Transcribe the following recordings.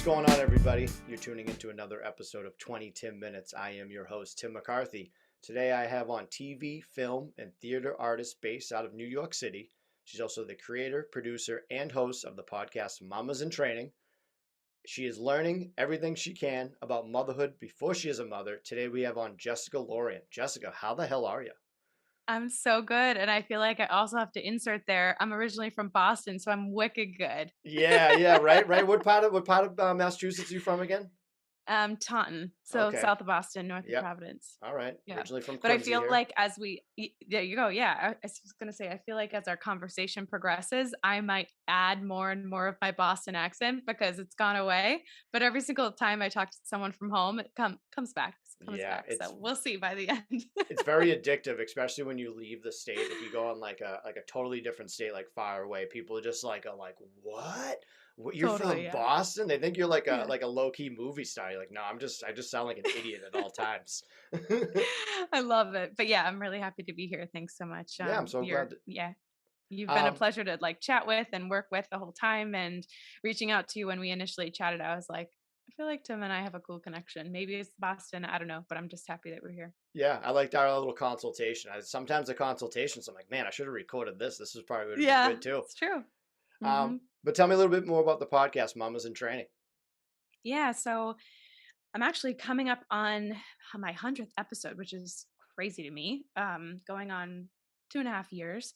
What's going on, everybody? You're tuning into another episode of 20 Tim Minutes. I am your host, Tim McCarthy. Today I have on TV, film, and theater artist based out of New York City. She's also the creator, producer, and host of the podcast Mamas in Training. She is learning everything she can about motherhood before she is a mother. Today we have on Jessica Lorion. Jessica, how the hell are you? I'm so good. And I feel like I also have to insert there. I'm originally from Boston, so I'm wicked good. Yeah, right. What part of Massachusetts are you from again? Taunton. So Okay, south of Boston, north of yep. Providence. All right. Yeah. Originally from But I Quincy feel here. like there you go. Yeah. I was just going to say, I feel like as our conversation progresses, I might add more and more of my Boston accent because it's gone away. But every single time I talk to someone from home, it comes back. Comes Yeah, back. So we'll see by the end. it's very addictive, especially when you leave the state. If you go on like a totally different state, like far away, people are just like, what? You're Totally. from Yeah. Boston? They think you're like a Yeah. like a low key movie star. You're like, no, I just sound like an idiot at all times. I love it. But yeah, I'm really happy to be here. Thanks so much. Yeah, I'm so glad. You've been a Um, pleasure to like chat with and work with the whole time. And reaching out to you when we initially chatted, I was like, I feel like Tim and I have a cool connection. Maybe it's Boston. I don't know, but I'm just happy that we're here. yeah, I liked our little consultation. Sometimes the consultations, I'm like, man, I should have recorded this. This is probably would have been Yeah, good too. it's true. Um, hmm but tell me a little bit more about the podcast, Mamas in Training. Yeah. So I'm actually coming up on my 100th episode, which is crazy to me, going on 2.5 years.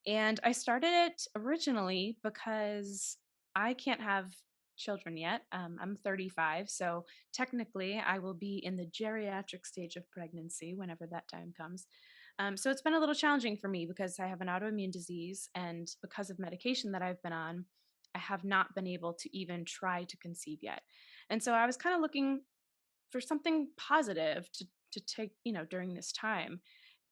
And I started it originally because I can't have children yet. I'm 35. So technically, I will be in the geriatric stage of pregnancy whenever that time comes. So it's been a little challenging for me because I have an autoimmune disease. And because of medication that I've been on, I have not been able to even try to conceive yet. And so I was kind of looking for something positive to take, during this time.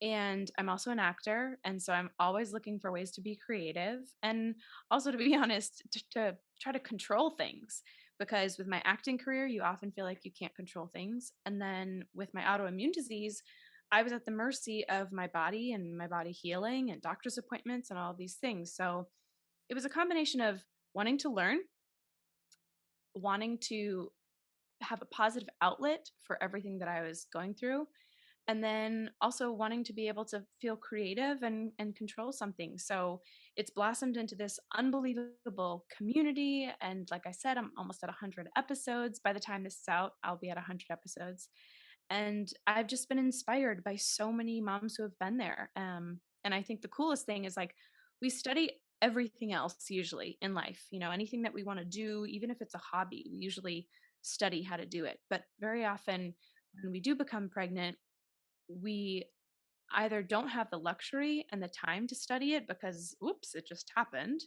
And I'm also an actor, and so I'm always looking for ways to be creative and also to be honest to try to control things because with my acting career, you often feel like you can't control things. And then with my autoimmune disease, I was at the mercy of my body and my body healing and doctor's appointments and all of these things. So it was a combination of wanting to learn, wanting to have a positive outlet for everything that I was going through, and then also wanting to be able to feel creative and control something. So it's blossomed into this unbelievable community. And like I said, I'm almost at 100 episodes. By the time this is out, I'll be at 100 episodes. And I've just been inspired by so many moms who have been there. And I think the coolest thing is like we study everything else usually in life, anything that we want to do, even if it's a hobby, we usually study how to do it. But very often when we do become pregnant, we either don't have the luxury and the time to study it because, oops, it just happened,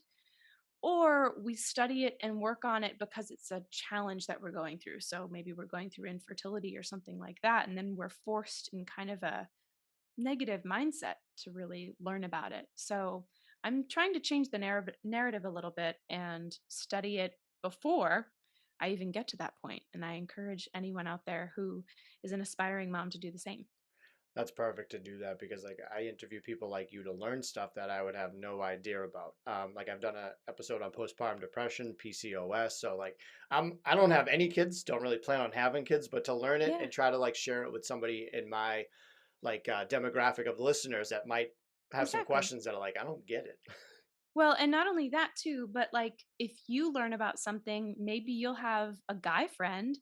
or we study it and work on it because it's a challenge that we're going through. So maybe we're going through infertility or something like that. And then we're forced in kind of a negative mindset to really learn about it. So I'm trying to change the narrative a little bit and study it before I even get to that point. And I encourage anyone out there who is an aspiring mom to do the same. That's perfect to do that because like I interview people like you to learn stuff that I would have no idea about. Like I've done an episode on postpartum depression, PCOS. So like I don't have any kids, don't really plan on having kids, but to learn it Yeah, and try to like share it with somebody in my like demographic of listeners that might have some exactly. questions that are like, I don't get it. Well, and not only that too, but like if you learn about something, maybe you'll have a guy friend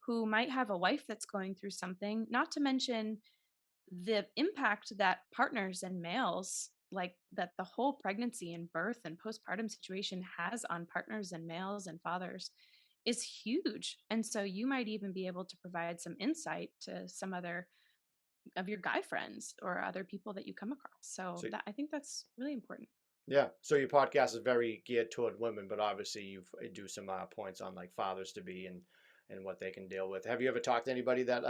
who might have a wife that's going through something, not to mention the impact that partners and males, like that the whole pregnancy and birth and postpartum situation has on partners and males and fathers is huge. And so you might even be able to provide some insight to some other of your guy friends or other people that you come across. So So that I think that's really important. yeah, so your podcast is very geared toward women, but obviously you do some points on like fathers to be and what they can deal with. Have you ever talked to anybody that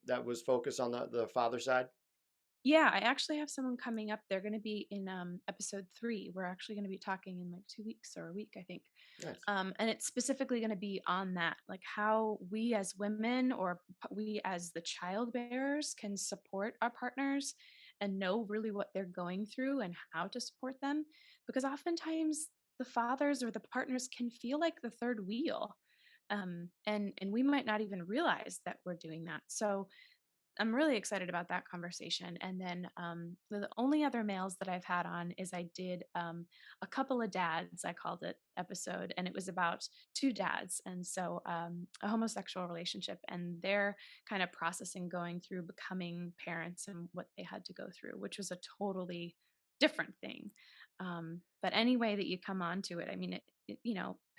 that was focused on the father side? Yeah, I actually have someone coming up. They're going to be in episode 3. We're actually going to be talking in like 2 weeks or a week, I think. Nice. And it's specifically going to be on that, like how we as women or we as the child bearers can support our partners and know really what they're going through and how to support them. Because oftentimes the fathers or the partners can feel like the third wheel. And we might not even realize that we're doing that. So I'm really excited about that conversation. And then the only other males that I've had on is I did a couple of dads, I called it episode, and it was about two dads. And so a homosexual relationship and their kind of processing going through becoming parents and what they had to go through, which was a totally different thing. But any way that you come onto it, I mean,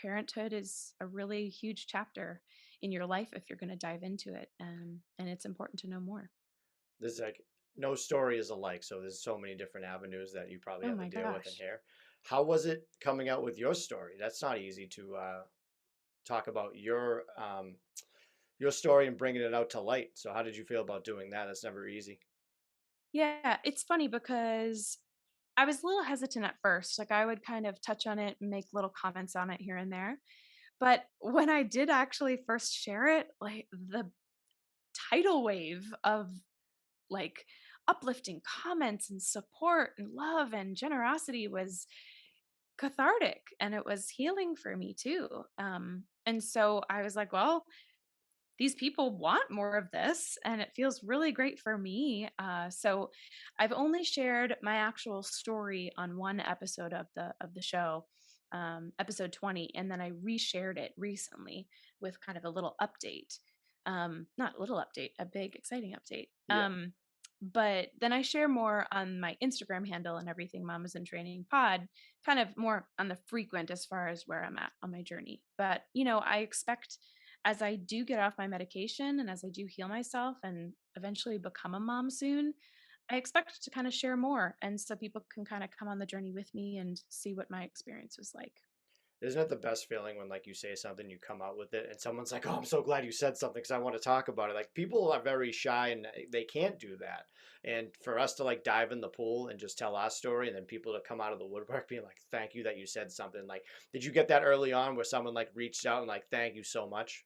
parenthood is a really huge chapter in your life if you're going to dive into it. And it's important to know more. There's like no story is alike, so there's so many different avenues that you probably Oh have to my deal with in gosh. here. How was it coming out with your story? That's not easy to talk about your story and bringing it out to light. So how did you feel about doing that? That's never easy. Yeah, it's funny because I was a little hesitant at first. Like I would kind of touch on it and make little comments on it here and there. But when I did actually first share it, like the tidal wave of like uplifting comments and support and love and generosity was cathartic, and it was healing for me too. And so I was like, well, these people want more of this and it feels really great for me. So I've only shared my actual story on one episode of the show, episode 20, and then I reshared it recently with kind of a little update. Not a little update, a big exciting update. Yeah. But then I share more on my Instagram handle and everything Mamas in Training Pod, kind of more on the frequent as far as where I'm at on my journey. But I expect as I do get off my medication and as I do heal myself and eventually become a mom soon, I expect to kind of share more. And so people can kind of come on the journey with me and see what my experience was like. Isn't it the best feeling when like you say something, you come out with it, and someone's like, "Oh, I'm so glad you said something because I want to talk about it." Like people are very shy and they can't do that. And for us to like dive in the pool and just tell our story, and then people to come out of the woodwork being like, "Thank you that you said something." Like, did you get that early on where someone like reached out and like, "Thank you so much"?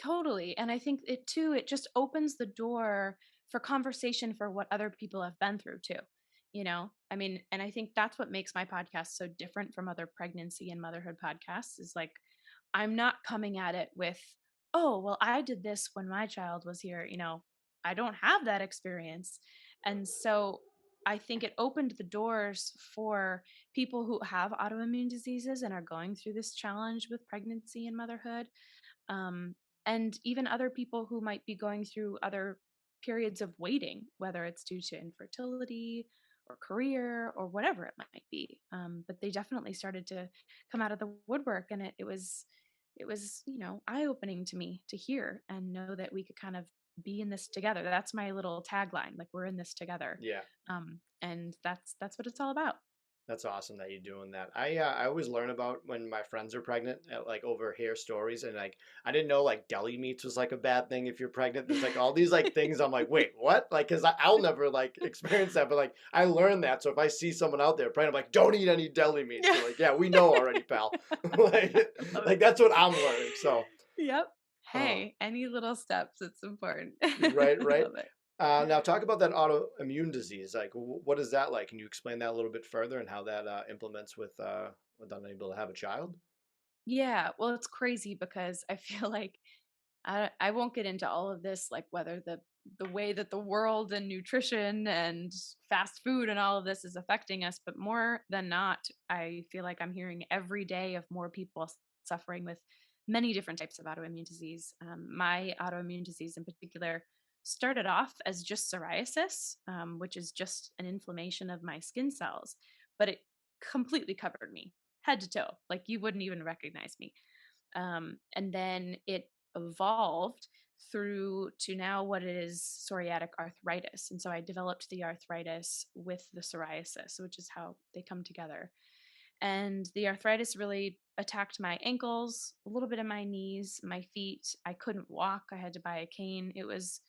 Totally. And I think it too, it just opens the door for conversation for what other people have been through too. I mean, and I think that's what makes my podcast so different from other pregnancy and motherhood podcasts is like, I'm not coming at it with, oh, well, I did this when my child was here. I don't have that experience. And so I think it opened the doors for people who have autoimmune diseases and are going through this challenge with pregnancy and motherhood, um, and even other people who might be going through other periods of waiting, whether it's due to infertility or career or whatever it might be. But they definitely started to come out of the woodwork, and it was eye opening to me to hear and know that we could kind of be in this together. That's my little tagline, like we're in this together, Yeah. and that's what it's all about. That's awesome that you're doing that. I always learn about when my friends are pregnant, like over hair stories, and like I didn't know like deli meats was like a bad thing if you're pregnant. There's like all these like things. I'm like, wait, what? Like, cause I'll never like experience that, but like I learned that. So if I see someone out there pregnant, I'm like, don't eat any deli meats. Yeah. They're like, yeah, we know already, pal. like, I love like it. that's what I'm learning. So, Yep. uh, Hey, any little steps, it's important. right, I right. love it. Now talk about that autoimmune disease. Like, what is that like? Can you explain that a little bit further and how that implements with unable to have a child? Yeah, well, it's crazy because I feel like I won't get into all of this, like whether the way that the world and nutrition and fast food and all of this is affecting us, but more than not, I feel like I'm hearing every day of more people suffering with many different types of autoimmune disease. My autoimmune disease in particular started off as just psoriasis, which is just an inflammation of my skin cells, but it completely covered me head to toe. Like you wouldn't even recognize me. And then it evolved through to now what is psoriatic arthritis. And so I developed the arthritis with the psoriasis, which is how they come together. And the arthritis really attacked my ankles, a little bit of my knees, my feet. I couldn't walk. I had to buy a cane. It was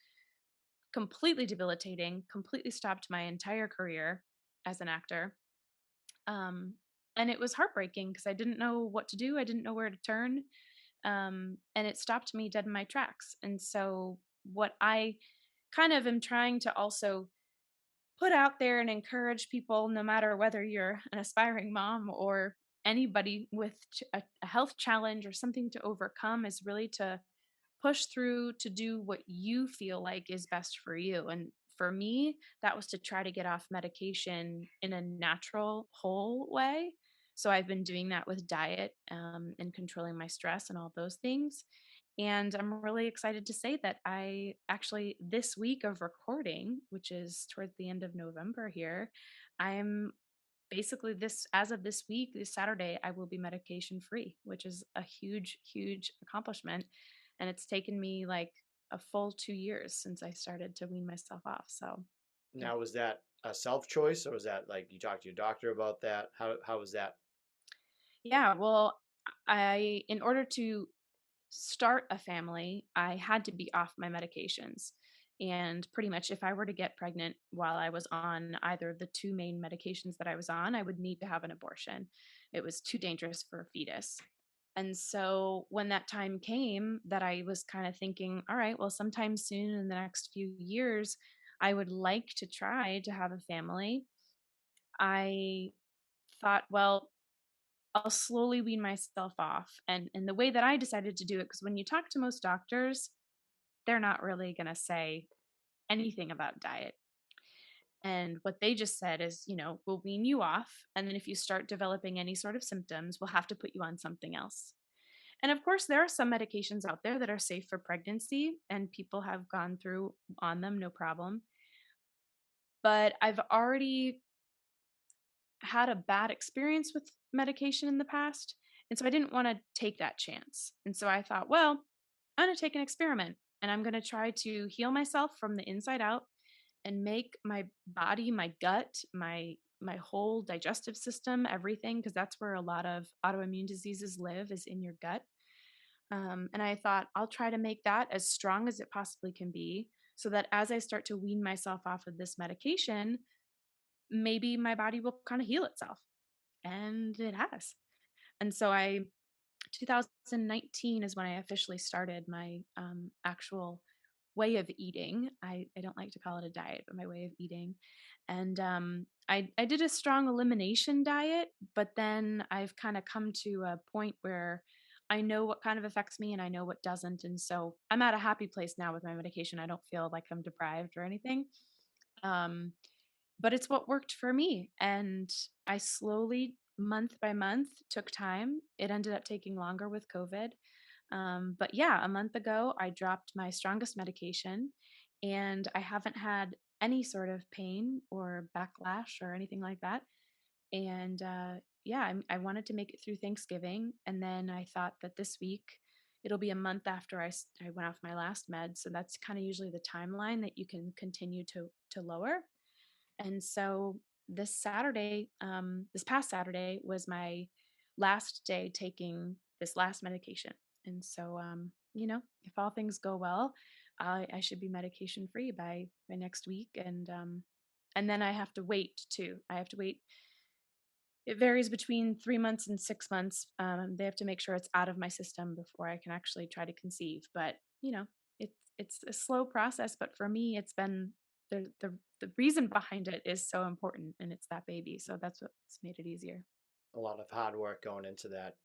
completely debilitating, completely stopped my entire career as an actor. Um, and it was heartbreaking because I didn't know what to do. I didn't know where to turn. And it stopped me dead in my tracks. And so, what I kind of am trying to also put out there and encourage people, no matter whether you're an aspiring mom or anybody with a health challenge or something to overcome is really to push through to do what you feel like is best for you. And for me, that was to try to get off medication in a natural, whole way. So I've been doing that with diet and controlling my stress and all those things. And I'm really excited to say that I actually, this week of recording, which is towards the end of November here, I'm basically as of this week, this Saturday, I will be medication free, which is a huge, huge accomplishment. And it's taken me like a full 2 years since I started to wean myself off. So, yeah. Now, was that a self choice, or was that like you talked to your doctor about that? How was that? Yeah. Well, in order to start a family, I had to be off my medications. And pretty much, if I were to get pregnant while I was on either of the two main medications that I was on, I would need to have an abortion. It was too dangerous for a fetus. And so when that time came, that I was kind of thinking, all right, well, sometime soon in the next few years, I would like to try to have a family. I thought, well, I'll slowly wean myself off. And the way that I decided to do it, because when you talk to most doctors, they're not really going to say anything about diet. And what they just said is, we'll wean you off. And then if you start developing any sort of symptoms, we'll have to put you on something else. And of course, there are some medications out there that are safe for pregnancy, and people have gone through on them, no problem. But I've already had a bad experience with medication in the past. And so I didn't want to take that chance. And so I thought, well, I'm going to take an experiment and I'm going to try to heal myself from the inside out and make my body, my gut, my whole digestive system, everything, because that's where a lot of autoimmune diseases live, is in your gut. And I thought I'll try to make that as strong as it possibly can be, so that as I start to wean myself off of this medication, maybe my body will kind of heal itself. And it has. And so 2019 is when I officially started my actual way of eating. I don't like to call it a diet, but my way of eating. And I did a strong elimination diet, but then I've kind of come to a point where I know what kind of affects me and I know what doesn't. And so I'm at a happy place now with my medication. I don't feel like I'm deprived or anything. Um, but it's what worked for me. And I slowly, month by month, took time. It ended up taking longer with COVID. But yeah, a month ago, I dropped my strongest medication and I haven't had any sort of pain or backlash or anything like that. And yeah, I wanted to make it through Thanksgiving. And then I thought that this week, it'll be a month after I went off my last med. So that's kind of usually the timeline that you can continue to lower. And so this past Saturday was my last day taking this last medication. And so, if all things go well, I should be medication free by next week. And then I have to wait too. I have to wait. It varies between 3 months and 6 months. They have to make sure it's out of my system before I can actually try to conceive. But it's a slow process. But for me, it's been the reason behind it is so important, and it's that baby. So that's what's made it easier. A lot of hard work going into that.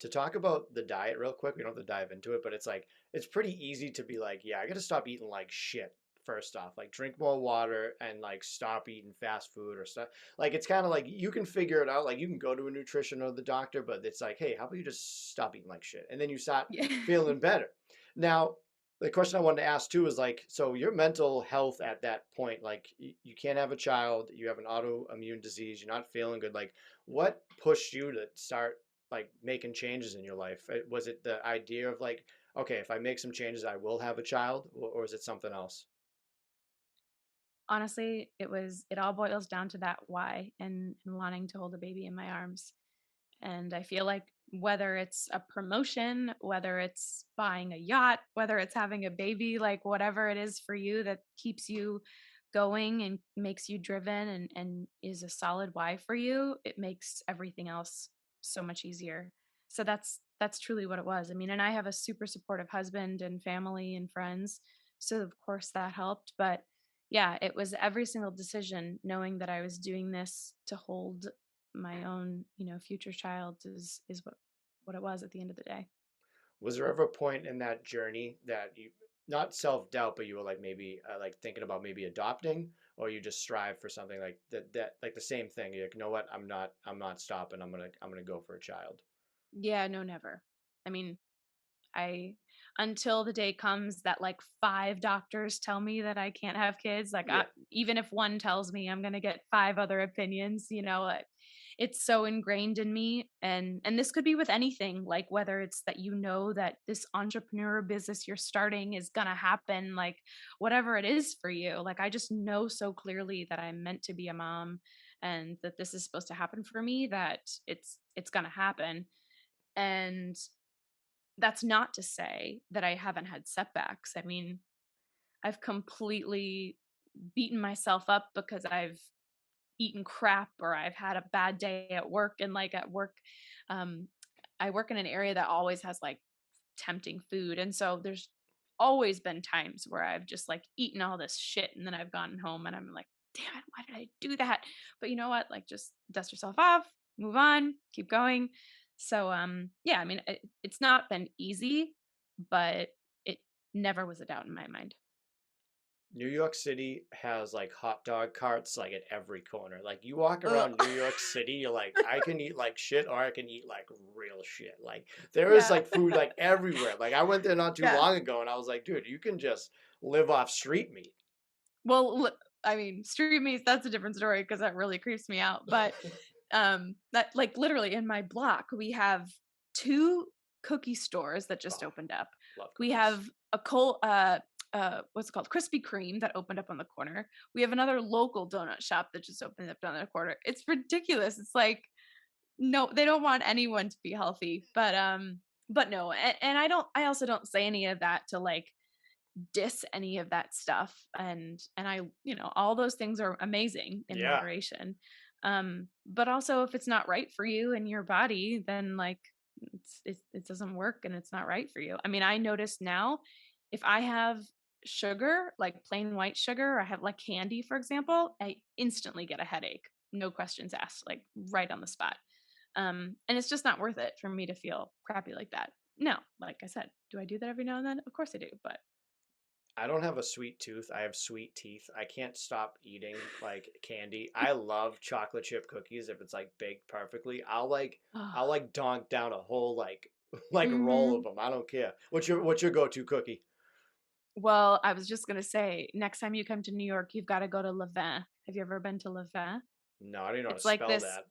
To talk about the diet real quick, we don't have to dive into it, but it's like it's pretty easy to be like, yeah, I got to stop eating like shit. First off, like drink more water and like stop eating fast food or stuff. Like it's kind of like you can figure it out. Like you can go to a nutrition or the doctor, but it's like, hey, how about you just stop eating like shit, and then you start Yeah. feeling better. Now, the question I wanted to ask too is like, so your mental health at that point, like you can't have a child, you have an autoimmune disease, you're not feeling good. Like, what pushed you to start like making changes in your life? Was it the idea of like, okay, if I make some changes, I will have a child, or is it something else? Honestly, it all boils down to that why and wanting to hold a baby in my arms. And I feel like whether it's a promotion, whether it's buying a yacht, whether it's having a baby, like whatever it is for you that keeps you going and makes you driven and is a solid why for you, it makes everything else so much easier. So that's truly what it was. I mean, and I have a super supportive husband and family and friends. So of course that helped. But yeah, it was every single decision knowing that I was doing this to hold my own, future child is what it was at the end of the day. Was there ever a point in that journey that you, not self-doubt, but you were like maybe like thinking about maybe adopting, or you just strive for something like that like the same thing? You're like, you know what? I'm not stopping. I'm gonna go for a child. Yeah, no, never. I mean, I until the day comes that like 5 doctors tell me that I can't have kids, like Yeah. even if one tells me, I'm going to get 5 other opinions, it's so ingrained in me, and this could be with anything, like whether it's that that this entrepreneur business you're starting is going to happen, like whatever it is for you. Like I just know so clearly that I'm meant to be a mom and that this is supposed to happen for me, that it's going to happen. And that's not to say that I haven't had setbacks. I mean, I've completely beaten myself up because I've eaten crap or I've had a bad day at work. And like at work, um, I work in an area that always has like tempting food. And so there's always been times where I've just like eaten all this shit and then I've gotten home and I'm like, damn it, why did I do that? But you know what? Like just dust yourself off, move on, keep going. So yeah, I mean it's not been easy, but it never was a doubt in my mind. New York City has like hot dog carts like at every corner. Like you walk Ugh. around New York City, you're like, I can eat like shit or I can eat like real shit. Like there is Yeah. like food like everywhere. Like I went there not too Yeah. long ago and I was like, dude, you can just live off street meat. Well, I mean, street meats, that's a different story because that really creeps me out. But that like literally in my block, we have 2 cookie stores that just Oh, opened up. love We cookies. have a what's it called? Krispy Kreme that opened up on the corner. We have another local donut shop that just opened up down the corner. It's ridiculous. It's like no, they don't want anyone to be healthy. But no, and I also don't say any of that to like diss any of that stuff, and I all those things are amazing in Yeah. moderation, but also if it's not right for you and your body, then like it doesn't work and it's not right for you. I mean, I notice now if I have sugar, like plain white sugar, or I have like candy for example, I instantly get a headache, no questions asked, like right on the spot. And it's just not worth it for me to feel crappy like that. No, like I said, do I do that every now and then? Of course I do, but I don't have a sweet tooth. I have sweet teeth. I can't stop eating like candy. I love chocolate chip cookies if it's like baked perfectly. I'll like donk down a whole like like roll of Mhm. them. I don't care. What's your go-to cookie? Well, I was just gonna say, next time you come to New York, you've gotta go to Levin. Have you ever been to Levin? No, I don't even know how to It's like spell this, that.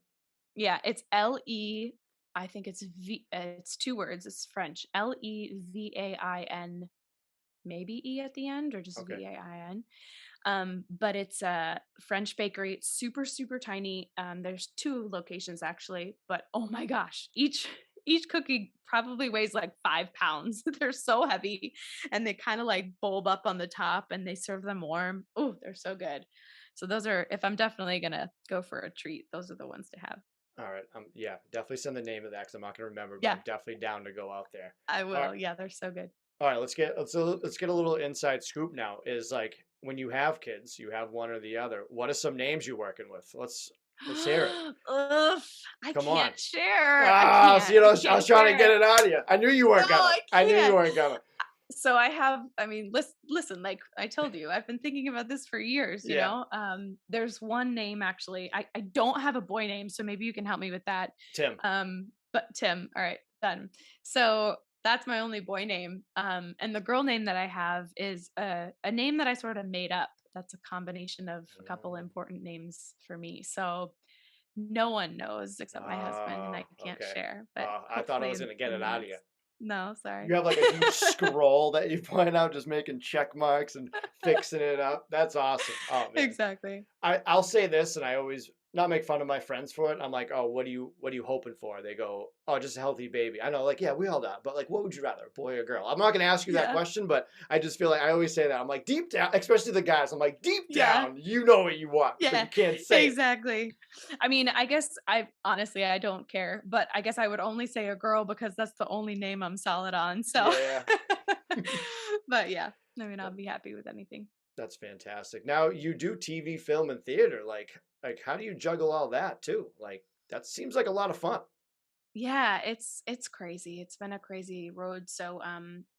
yeah, it's L-E, I think it's 2 words, it's French, Levain, maybe E at the end, or just Okay. Vain. But it's a French bakery. It's super, super tiny. There's 2 locations actually, but oh my gosh, each cookie probably weighs like 5 pounds. They're so heavy, and they kind of like bulb up on the top, and they serve them warm. Oh, they're so good. So those are, if I'm definitely gonna go for a treat, those are the ones to have. All right. Yeah, definitely send the name of that because I'm not gonna remember, but Yeah, I'm definitely down to go out there. I All right. will. Yeah, they're so good. All right, let's get a little inside scoop now. Is like when you have kids, you have one or the other. What are some names you're working with? Let's hear it. Ugh, I Come on. can't share. I Ah, can't. see, I I was can't trying to get share. it out of you. I knew you No, weren't gonna. I I knew you can't. weren't gonna. So I have, I mean, listen, like I told you, I've been thinking about this for years, Yeah, there's one name actually. I don't have a boy name, so maybe you can help me with that. Tim. But Tim, all right, done. So that's my only boy name. And the girl name that I have is a name that I sort of made up. That's a combination of a couple Mm. important names for me. So no one knows except my husband, and Oh, I can't okay. share, but Oh, I thought I hopefully was gonna get in it the out of you. next, no, sorry. You have like a huge scroll that you point out, just making check marks and fixing it up. That's awesome. Oh man. Exactly. I'll say this, and I always not make fun of my friends for it. I'm like, oh, what are you hoping for? They go, oh, just a healthy baby. I know, like, yeah, we all that, but like, what would you rather, a boy or girl? I'm not gonna ask you that Yeah. question, but I just feel like I always say that. I'm like, deep down, especially the guys. I'm like, deep Yeah. down, you know what you want, but Yeah. you can't say it. Exactly. I mean, I guess I honestly I don't care, but I guess I would only say a girl because that's the only name I'm solid on. So Yeah, but yeah, I mean, I'll be happy with anything. that's fantastic. Now you do TV, film, and theater. Like how do you juggle all that too? Like That seems like a lot of fun. Yeah, it's crazy. It's been a crazy road. So,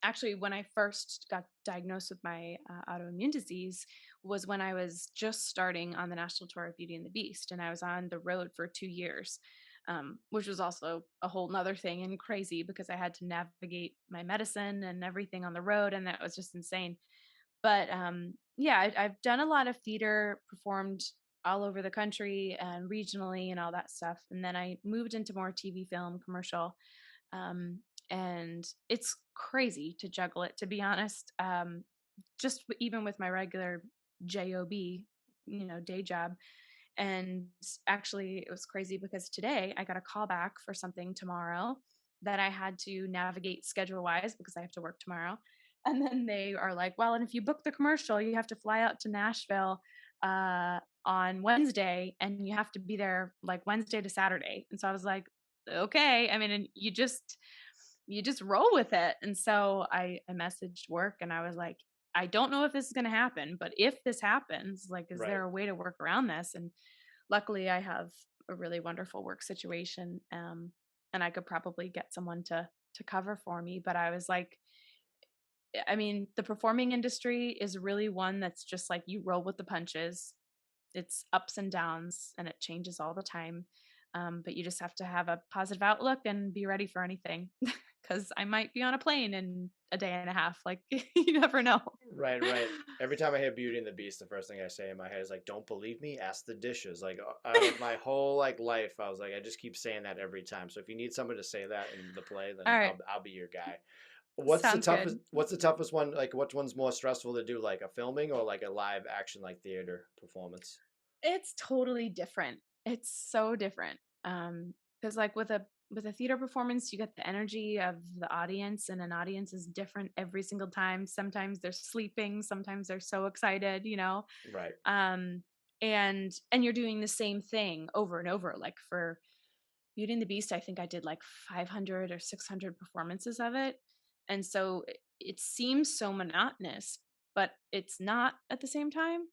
actually, when I first got diagnosed with my autoimmune disease, was when I was just starting on the national tour of Beauty and the Beast, and I was on the road for 2 years, which was also a whole nother thing and crazy because I had to navigate my medicine and everything on the road, and that was just insane. But yeah, I've done a lot of theater, performed all over the country and regionally and all that stuff. And then I moved into more TV, film, commercial. Um, and it's crazy to juggle it, to be honest. Even with my regular job, day job. And actually, it was crazy because today I got a call back for something tomorrow that I had to navigate schedule wise because I have to work tomorrow. And then they are like, well, and if you book the commercial, you have to fly out to Nashville on Wednesday and you have to be there like Wednesday to Saturday. And so I was like, okay. I mean, and you just roll with it. And so I messaged work and I was like, I don't know if this is going to happen, but if this happens, like, is Right. there a way to work around this? And luckily, I have a really wonderful work situation, and I could probably get someone to cover for me. But I was like, I mean, the performing industry is really one that's just like you roll with the punches. It's ups and downs, and it changes all the time. But you just have to have a positive outlook and be ready for anything, because I might be on a plane in a day and a half. Like you never know. Right, right. Every time I hear Beauty and the Beast, the first thing I say in my head is like, "Don't believe me? Ask the dishes." Like out of my whole like life, I was like, I just keep saying that every time. So if you need someone to say that in the play, then All right, I'll be your guy. What's the sounds toughest? good. What's the toughest one? Like, which one's more stressful to do? Like a filming or like a live action like theater performance? It's totally different. It's so different. Because like with a theater performance, you get the energy of the audience, and an audience is different every single time. Sometimes they're sleeping, sometimes they're so excited. Right. Um, and you're doing the same thing over and over. Like for Beauty and the Beast, I think I did like 500 or 600 performances of it, and so it seems so monotonous, but it's not at the same time.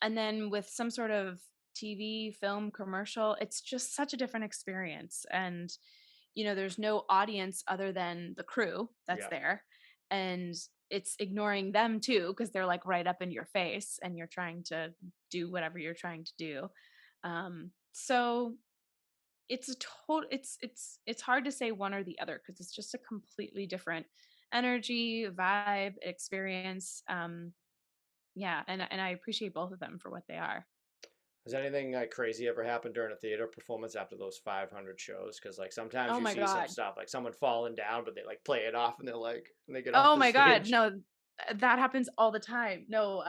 And then with some sort of TV, film, commercial, it's just such a different experience. And, there's no audience other than the crew that's Yeah. there. And it's ignoring them too, because they're like right up in your face and you're trying to do whatever you're trying to do. So it's a total it's hard to say one or the other because it's just a completely different energy, vibe, experience. Yeah, and I appreciate both of them for what they are. Has anything like crazy ever happened during a theater performance after those 500 shows? Because like sometimes Oh you my see some god. stuff like someone falling down, but they like play it off and they get off Oh the my god, stage. no, that happens all the time. No,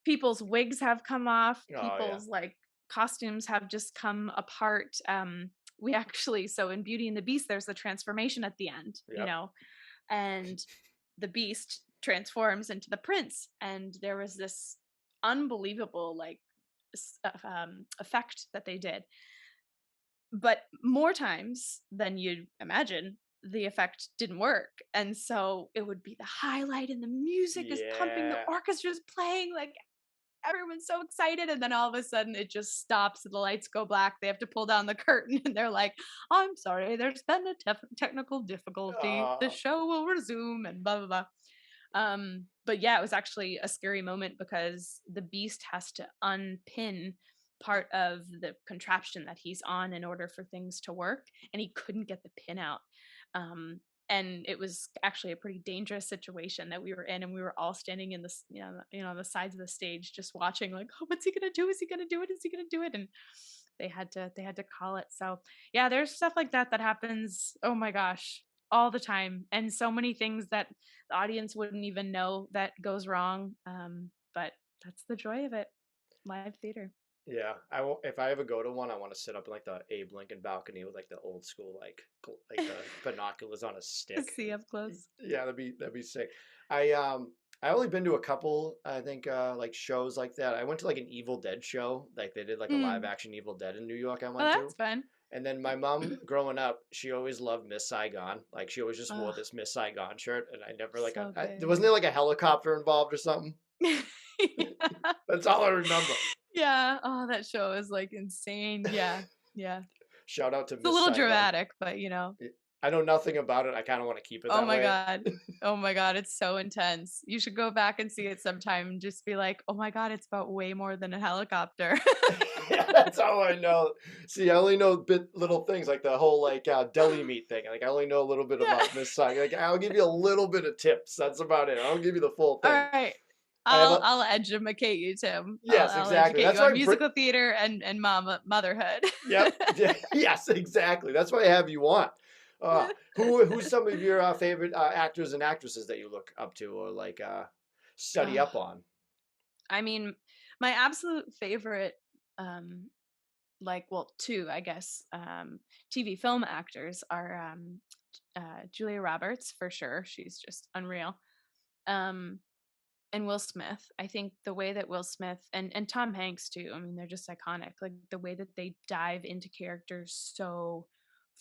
people's wigs have come off, Oh yeah. people's, like, costumes have just come apart. We actually so in Beauty and the Beast, there's the transformation at the end, Yep. and the Beast transforms into the prince, and there was this unbelievable, like, effect that they did. But more times than you'd imagine, the effect didn't work. And so it would be the highlight and the music is pumping, the Yeah. orchestra's playing, like everyone's so excited. And then all of a sudden it just stops and the lights go black. They have to pull down the curtain and they're like, I'm sorry, there's been a technical difficulty. The Uh, show will resume and blah, blah, blah. But yeah, it was actually a scary moment because the beast has to unpin part of the contraption that he's on in order for things to work, and he couldn't get the pin out. Um, and it was actually a pretty dangerous situation that we were in, and we were all standing in this, the sides of the stage, just watching, like, oh, what's he gonna do? Is he gonna do it? Is he gonna do it? And they had to call it. So yeah, there's stuff like that that happens. Oh my gosh, all the time, and so many things that the audience wouldn't even know that goes wrong. But that's the joy of it, live theater. yeah. If I ever go to one, I want to sit up in like the Abe Lincoln balcony with like the old school like the binoculars on a stick. See up close. Yeah, that'd be sick. I I only been to a couple, I think, like shows like that. I went to like an Evil Dead show, like they did like a live Mm. action Evil Dead in New York. I Well, went to, that's fun. and then my mom growing up, she always loved Miss Saigon. Like she always just wore Oh, this Miss Saigon shirt, and I never like so good. wasn't there like a helicopter involved or something? Yeah. That's all I remember. Yeah. Oh, that show is like insane. Yeah. Yeah. Shout out to It's a Miss little Saigon. dramatic, but, I know nothing about it. I kind of want to keep it oh that my way. god. Oh my god, it's so intense. You should go back and see it sometime and just be like, "Oh my god, it's about way more than a helicopter." Yeah, that's how I know. See, I only know little things like the whole like deli meat thing. Like I only know a little bit Yeah. about Miss Saigon. Like I'll give you a little bit of tips. That's about it. I don't give you the full thing. Alright. I have a I'll educate you, Tim. yes, I'll exactly. educate you That's why on I musical theater and motherhood. yep. Yeah, yes, exactly. That's why I have you on. Who's some of your favorite actors and actresses that you look up to or like study Ugh, up on? I mean, my absolute favorite, um, well, 2, I guess, TV film actors are, Julia Roberts for sure. She's just unreal. Um, and Will Smith. I think the way that Will Smith and Tom Hanks too, I mean, they're just iconic. Like the way that they dive into characters so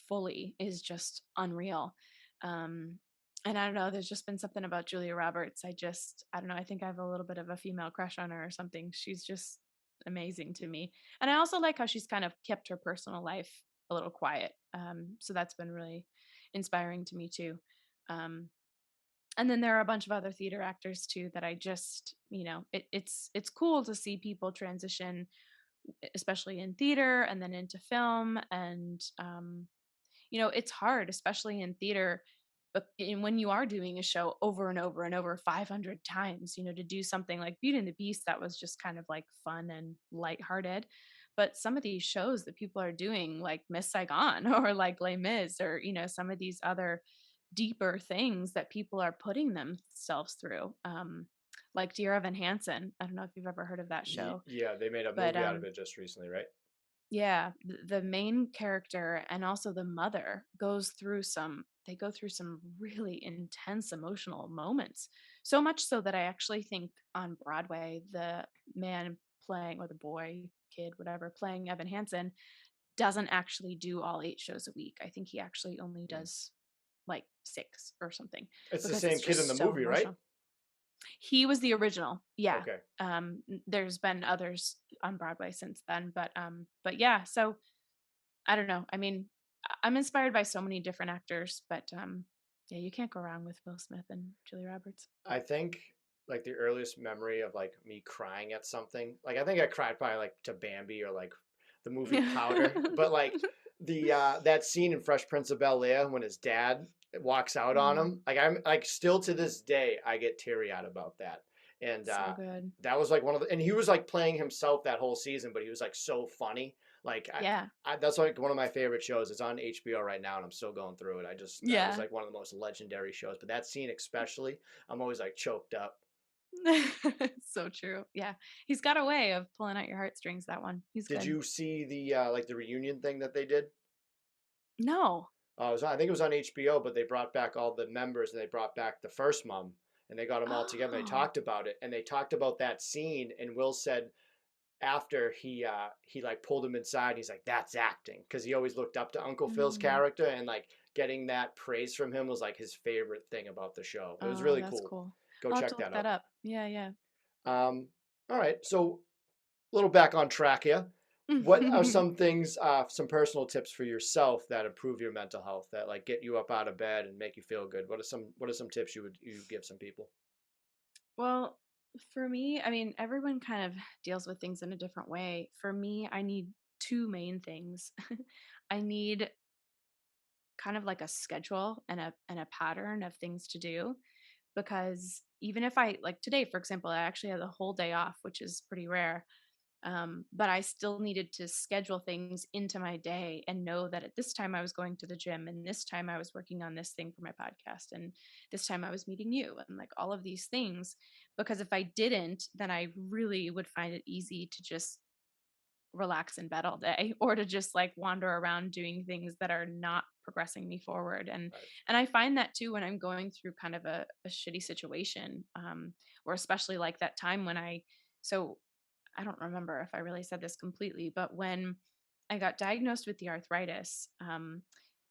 fully is just unreal. Um, and I don't know, there's just been something about Julia Roberts. I don't know, I think I have a little bit of a female crush on her or something. She's just amazing to me. And I also like how she's kind of kept her personal life a little quiet. So that's been really inspiring to me too. Um, and then there are a bunch of other theater actors too that I just, it's cool to see people transition, especially in theater and then into film. And it's hard, especially in theater, but when you are doing a show over and over and over 500 times, to do something like Beauty and the Beast that was just kind of like fun and lighthearted. But some of these shows that people are doing, like Miss Saigon or like Les Mis, or some of these other deeper things that people are putting themselves through, like Dear Evan Hansen. I don't know if you've ever heard of that show, Yeah, they made a but movie out of it just recently, right? yeah, the main character and also the mother go through some really intense emotional moments. So much so that I actually think on Broadway, the man playing, or the boy, kid, whatever, playing Evan Hansen doesn't actually do all 8 shows a week. I think he actually only Mm. does like 6 or something, It's the because same it's kid in the just so movie, right? emotional. He was the original. Yeah. Okay. There's been others on Broadway since then, but yeah, so I don't know. I mean, I'm inspired by so many different actors, but yeah, you can't go wrong with Will Smith and Julia Roberts. I think like the earliest memory of like me crying at something, like I think I cried probably like to Bambi or like the movie Powder, but like the that scene in Fresh Prince of Bel-Air when his dad walks out on Mm, him, like I'm like still to this day I get teary eyed about that. And so good. that was like one of the, and he was like playing himself that whole season, but he was like so funny. Like Yeah. that's like one of my favorite shows. It's on HBO right now, and I'm still going through it. That was Yeah. like one of the most legendary shows. But that scene especially, I'm always like choked up. So true. Yeah. He's got a way of pulling out your heartstrings, that one. He's Did good. you see the like the reunion thing that they did? No. I think it was on HBO, but they brought back all the members and they brought back the first mom and they got them all together. And they Oh. talked about it and they talked about that scene. And Will said after he like pulled him inside, he's like, "That's acting," because he always looked up to Uncle Phil's Mm. character and like getting that praise from him was like his favorite thing about the show. It was Oh, really that's cool. cool. Go I'll have to check look that that out. up. Yeah, yeah. All right, so a little back on track here. What are some things, some personal tips for yourself that improve your mental health, that like get you up out of bed and make you feel good? What are some tips you give some people? Well, for me, I mean, everyone kind of deals with things in a different way. For me, I need 2 main things. I need kind of like a schedule and a pattern of things to do, because even if I, like today, for example, I actually had the whole day off, which is pretty rare. But I still needed to schedule things into my day and know that at this time I was going to the gym, and this time I was working on this thing for my podcast, and this time I was meeting you, and like all of these things. Because if I didn't, then I really would find it easy to just relax in bed all day, or to just like wander around doing things that are not progressing me forward. and Right. and I find that too when I'm going through kind of a shitty situation, or especially like that time when so I don't remember if I really said this completely, but when I got diagnosed with the arthritis,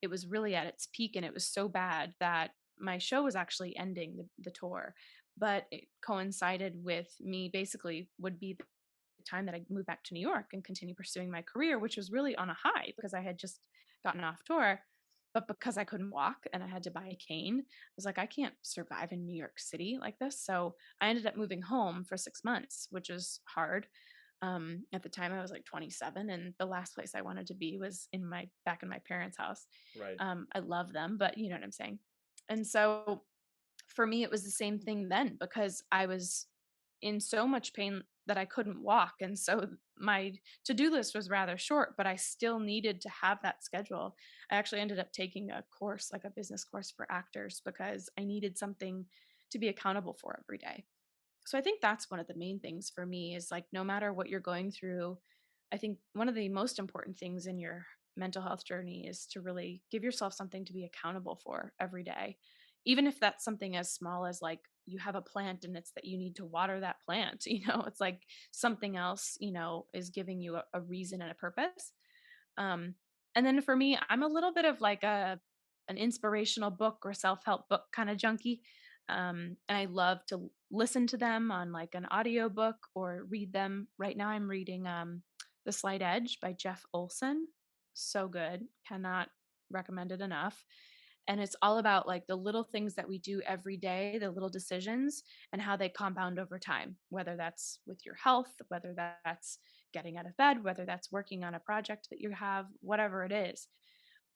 it was really at its peak, and it was so bad that my show was actually ending the tour. But it coincided with me, basically would be the time that I moved back to New York and continue pursuing my career, which was really on a high because I had just gotten off tour. But because I couldn't walk and I had to buy a cane, I was like, I can't survive in New York City like this. So I ended up moving home for 6 months, which is hard. At the time I was like 27, and the last place I wanted to be was back in my parents' house. Right. I love them, but you know what I'm saying. And so for me, it was the same thing then because I was in so much pain that I couldn't walk. And so my to do list was rather short, but I still needed to have that schedule. I actually ended up taking a course, like a business course for actors, because I needed something to be accountable for every day. So I think that's one of the main things for me is like no matter what you're going through, I think one of the most important things in your mental health journey is to really give yourself something to be accountable for every day. Even if that's something as small as like you have a plant and it's that you need to water that plant, it's like something else, is giving you a reason and a purpose. Um, and then for me, I'm a little bit of like an inspirational book or self-help book kind of junkie. And I love to listen to them on like an audio book or read them. Right now I'm reading The Slight Edge by Jeff Olson. So good. Cannot recommend it enough. And it's all about like the little things that we do every day, the little decisions and how they compound over time, whether that's with your health, whether that's getting out of bed, whether that's working on a project that you have, whatever it is.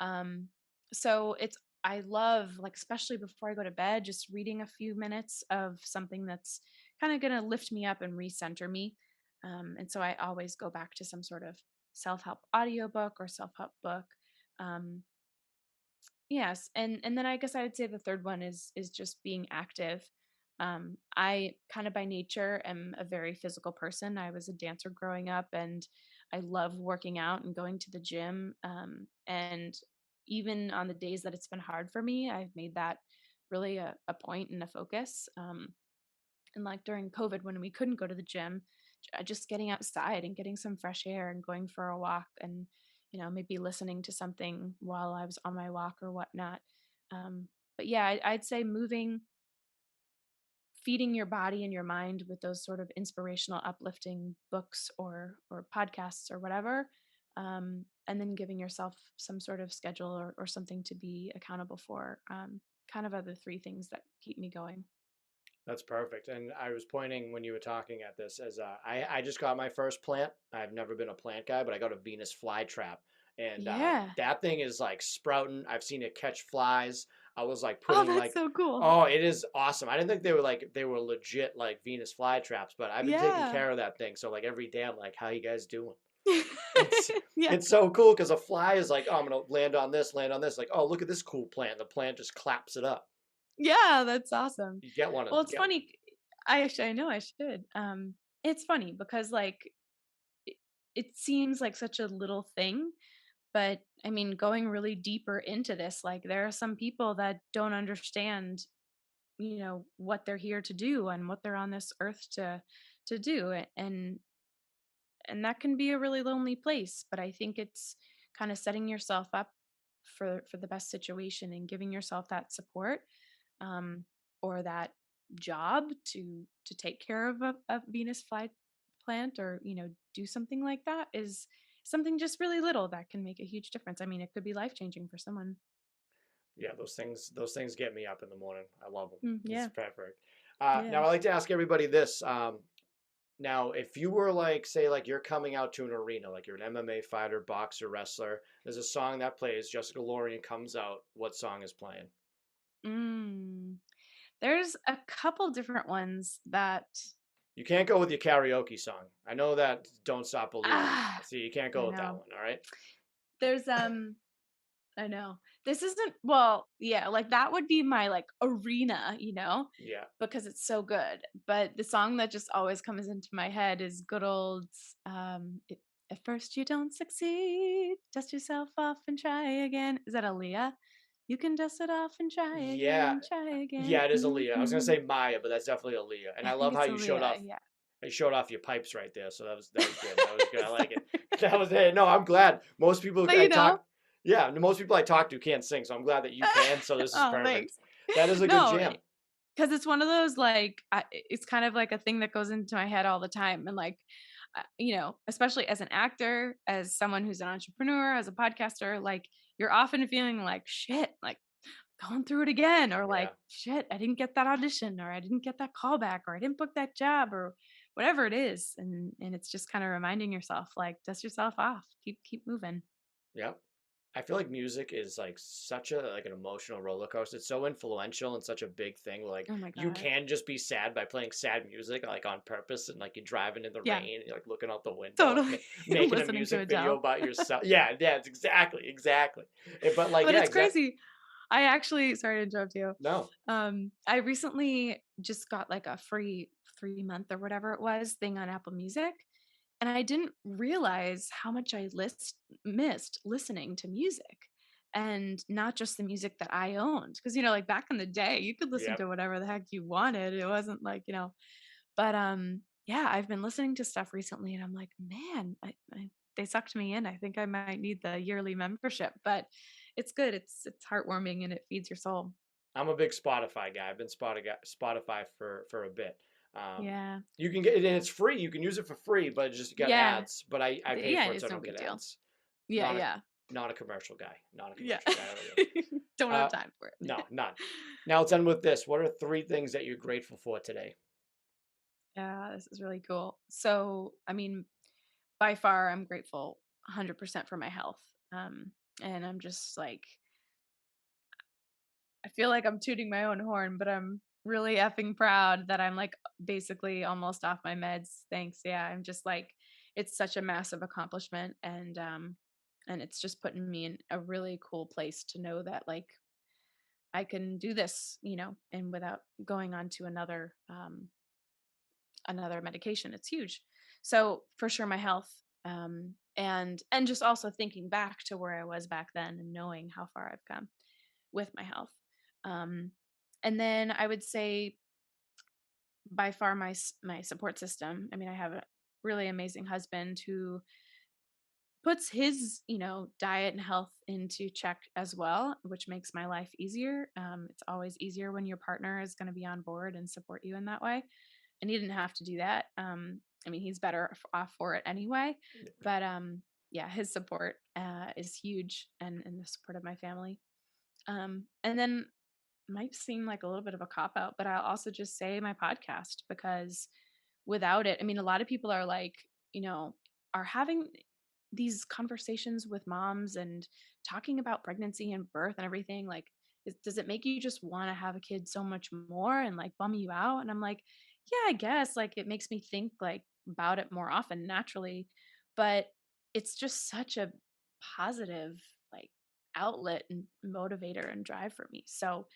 Um, so I love, like, especially before I go to bed, just reading a few minutes of something that's kind of going to lift me up and recenter me. And so I always go back to some sort of self-help audiobook or self-help book. Um, yes. And then I guess I would say the third one is just being active. I kind of by nature am a very physical person. I was a dancer growing up and I love working out and going to the gym. And even on the days that it's been hard for me, I've made that really a point and a focus. And like during COVID, when we couldn't go to the gym, just getting outside and getting some fresh air and going for a walk and, maybe listening to something while I was on my walk or whatnot. But yeah, I'd say moving, feeding your body and your mind with those sort of inspirational, uplifting books or podcasts or whatever, and then giving yourself some sort of schedule or something to be accountable for. Kind of are the three things that keep me going. That's perfect. And I was pointing when you were talking at this as I just got my first plant. I've never been a plant guy, but I got a Venus flytrap. And Yeah. that thing is like sprouting. I've seen it catch flies. I was like Oh, putting that's like, so cool. oh, it is awesome. I didn't think they were legit like Venus flytraps, but I've been taking Yeah. care of that thing. So like every day I'm like, how you guys doing? It's Yeah. it's so cool because a fly is like, oh, I'm gonna land on this. Like, oh, look at this cool plant. The plant just claps it up. Yeah, that's awesome. You get one of Well, it's get funny. I know I should. It's funny because like it, it seems like such a little thing, but I mean, going really deeper into this, like there are some people that don't understand, what they're here to do and what they're on this earth to do, and that can be a really lonely place. But I think it's kind of setting yourself up for the best situation and giving yourself that support, um, or that job to take care of a Venus fly plant, or do something like that is something just really little that can make a huge difference. I mean, it could be life changing for someone. Yeah, those things get me up in the morning. I love them. It's Yeah. perfect. Now Yeah. I like to ask everybody this. Now, if you were like, say, like you're coming out to an arena, like you're an MMA fighter, boxer, wrestler, there's a song that plays. Jessica Lorion comes out. What song is playing? Mm. There's a couple different ones that You can't go with your karaoke song. I know that "Don't Stop Believing." ah See, you can't I go with that know. one. All right. There's I know. This isn't, well, yeah, like that would be my like arena, Yeah. because it's so good. But the song that just always comes into my head is good old at first you don't succeed, dust yourself off and try again. Is that Aaliyah? You can dust it off and try Yeah. again, try again. Yeah, it is Aaliyah. I was gonna Hmm. say Maya, but that's definitely Aaliyah. And I I think love how it's you showed Aaliyah. off Yeah. you showed off your pipes right there. So that was good. That was good. I like it. Sorry. That was it. No, I'm glad. Most people But I talk, yeah, most people I talk to can't sing. So I'm glad that you can. So this is oh, perfect. thanks. That is a good No, jam. because it's one of those like it's kind of like a thing that goes into my head all the time, and like especially as an actor, as someone who's an entrepreneur, as a podcaster, like you're often feeling like shit, like going through it again, or like Yeah. shit, I didn't get that audition, or I didn't get that callback, or I didn't book that job, or whatever it is. And it's just kind of reminding yourself, like, dust yourself off, keep moving. Yep. I feel like music is like such a like an emotional roller coaster. It's so influential and such a big thing. Like Oh my you God. can just be sad by playing sad music like on purpose, and like you're driving in the Yeah, rain, and you're like looking out the window, like totally. making a Listening to music video Adele. about yourself. Yeah, yeah, it's exactly. But like, But yeah, it's exactly. crazy. I actually, sorry to interrupt you. No. I recently just got like a free 3 month or whatever it was thing on Apple Music. And I didn't realize how much I missed listening to music, and not just the music that I owned. Cause like back in the day, you could listen Yep. to whatever the heck you wanted. It wasn't like, but yeah, I've been listening to stuff recently and I'm like, man, they sucked me in. I think I might need the yearly membership, but it's good. It's heartwarming and it feeds your soul. I'm a big Spotify guy. I've been Spotify for a bit. Yeah. You can get it, and it's free. You can use it for free, but it just got Yeah. ads. But I pay Yeah, for it, so I it's no don't big get deal. ads. Yeah, Not a yeah. not a commercial guy. Not a Yeah. commercial guy. I don't know. Don't have time for No, it. none. Now let's end with this. What are 3 things that you're grateful for today? Yeah, this is really cool. So, I mean, by far, I'm grateful 100% for my health. And I'm just like, I feel like I'm tooting my own horn, but I'm really effing proud that I'm like basically almost off my meds. Thanks. Yeah, I'm just like, it's such a massive accomplishment, and it's just putting me in a really cool place to know that like I can do this, and without going on to another medication. It's huge. So for sure, my health, and just also thinking back to where I was back then and knowing how far I've come with my health. Um, and then I would say by far my support system. I mean, I have a really amazing husband who puts his diet and health into check as well, which makes my life easier. It's always easier when your partner is going to be on board and support you in that way, and he didn't have to do that. I mean, he's better off for it anyway, but yeah, his support is huge, and the support of my family. And then might seem like a little bit of a cop out, but I'll also just say my podcast, because without it, I mean, a lot of people are like, are having these conversations with moms and talking about pregnancy and birth and everything. Like, does it make you just want to have a kid so much more and like bum you out? And I'm like, yeah, I guess like it makes me think like about it more often naturally, but it's just such a positive like outlet and motivator and drive for me. So,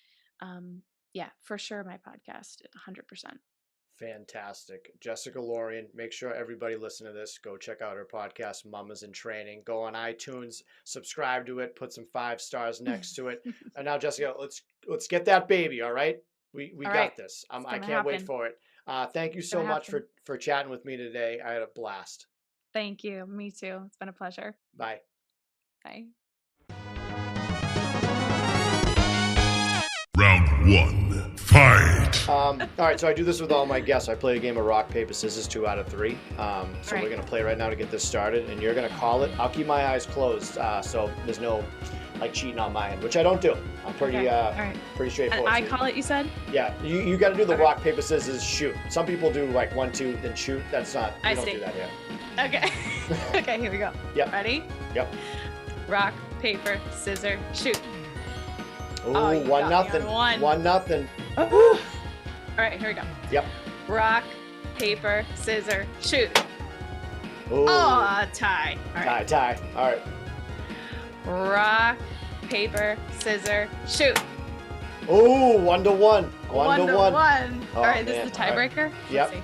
yeah, for sure, my podcast, 100%. Fantastic. Jessica Lorion, make sure everybody listen to this. Go check out her podcast, Mamas in Training. Go on iTunes, subscribe to it, put some 5 stars next to it. And now, Jessica, let's get that baby, all right? We All right, got this. it's I gonna can't wait happen. for it. Thank you It's so gonna much happen. for chatting with me today. I had a blast. Thank you. Me too. It's been a pleasure. Bye. Bye. Round 1. Fight! All right, so I do this with all my guests. I play a game of rock, paper, scissors, 2 out of 3. So Right. we're going to play right now to get this started, and you're going to call it. I'll keep my eyes closed, so there's no like cheating on my end, which I don't do. I'm pretty Okay. All right. pretty And straightforward. I call it, you said? Yeah, you got to do the Okay. rock, paper, scissors, shoot. Some people do like 1, 2, then shoot. That's not. We I don't see. do that here. Okay. Okay, here we go. Yep. Ready? Yep. Rock, paper, scissors, shoot. Ooh, Oh, you 1 got me nothing. on 1. 1 nothing. All right, here we go. Yep. Rock, paper, scissors, shoot. Ooh. Oh, tie. All right. Tie. All right. Rock, paper, scissors, shoot. Ooh, 1 to 1. 1 to 1. Oh, All right, this man. is the All right. tiebreaker. Yep. Let's see.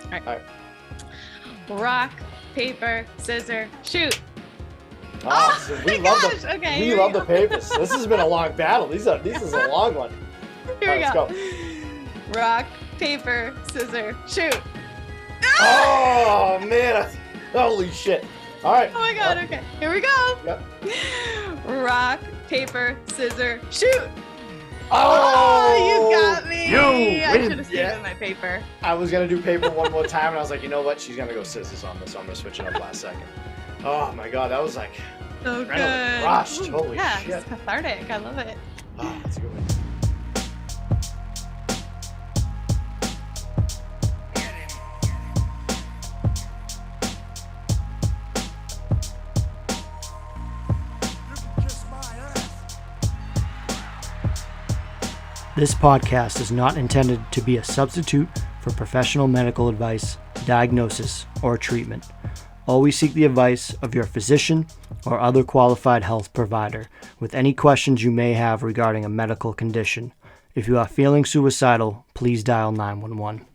All right. All right. Rock, paper, scissors, shoot. Oh, so we my love gosh, the okay, we here love we the go. papers. This has been a long battle. This is a long one. Here we All right, go. Rock, paper, scissors, shoot. Oh man! Holy shit! All right. Oh my god, okay. Here we go. Yep. Rock, paper, scissors, shoot. Oh, you got me. I win. should have saved it in my paper. I was going to do paper one more time, and I was like, you know what? She's going to go scissors on this, so I'm going to switch it up last second. Oh, my God. That was like So good. adrenaline rushed. Holy yeah, shit. it's cathartic. I love it. Oh, that's a good one. This podcast is not intended to be a substitute for professional medical advice, diagnosis, or treatment. Always seek the advice of your physician or other qualified health provider with any questions you may have regarding a medical condition. If you are feeling suicidal, please dial 911.